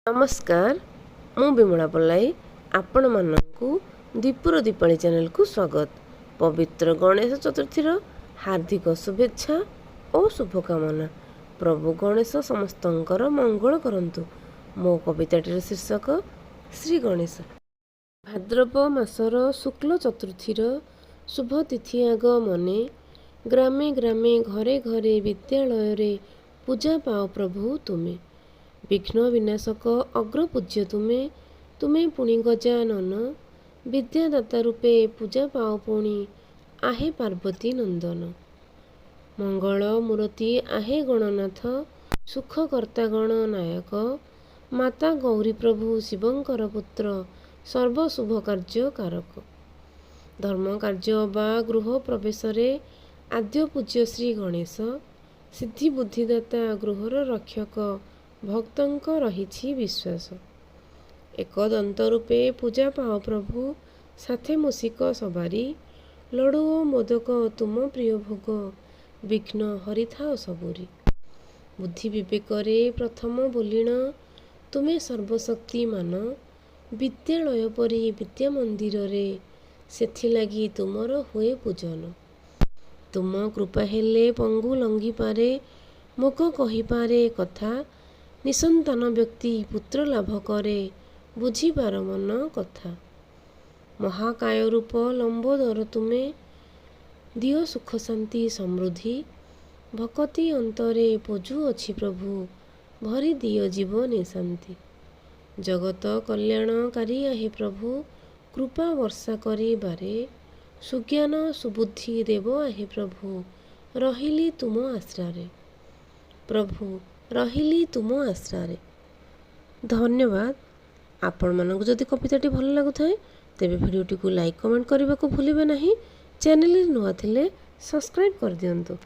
नमस्कार मु विमला पल्लाई आपण मानकु दीपुर दीपावली चैनल को स्वागत। पवित्र गणेश चतुर्थीर हार्दिक शुभेच्छा और शुभकामना। प्रभु गणेश समस्तंकर मंगल करंतु। मो कविताटीर शीर्षक श्री गणेश। भाद्रव मासर शुक्ल चतुर्थीर शुभ तिथि आगमने ग्रामे ग्रामे घरे घरे विद्यालय रे पूजा पाओ प्रभु तुमे। विघ्न विनाशक अग्रपूज्य तुमे तुमे पुणी गजानन विद्यादाता रूपे पूजा पाओ पुणी आहे पार्वती नंदन। मंगल मूर्ति आहे गणनाथ सुखकर्ता गणनायक माता गौरी प्रभु शिवंकर पुत्र सर्वशुभ कार्य कारक। धर्म कार्य बा गृह प्रवेश आद्य पूज्य श्री गणेश सिद्धि बुद्धिदाता गृहर रक्षक भक्तंक रही विश्वास। एक दंत रूपे पूजा पाओ प्रभु साथे मूषिक सवारी लडु ओ मोदक तुम प्रिय भोग विघ्न हरिथा सबुरी। बुद्धि विवेक प्रथम बोलिण तुमे सर्वशक्ति मान विद्यालय परी विद्या मंदिर रे सेथिलागी तुमर हुए पूजन। तुम कृपा हेले पंगु लंघी पारे मोक कही पारे कथा निसंतान व्यक्ति पुत्र लाभ करे बुझीपार मन कथा। महाकाय रूप लंबोदर तुमे दियो सुख शांति समृद्धि भक्ति अंतरे पोजु अछि प्रभु भरी दियो जीवने शांति। जगत कल्याणकारी आहे प्रभु कृपा वर्षा करी बारे सुज्ञान सुबुद्धि देव आहे प्रभु रहिली तुम आश्रारे प्रभु रहिली तुम आश्रारे। धन्यवाद। आपण मानक जदि कविताटी भल लागुथाए तेबे भिडियोटी को लाइक कमेंट करने को भूलिबे नहीं। चैनल नुआ थिले सब्सक्राइब कर दियंतु।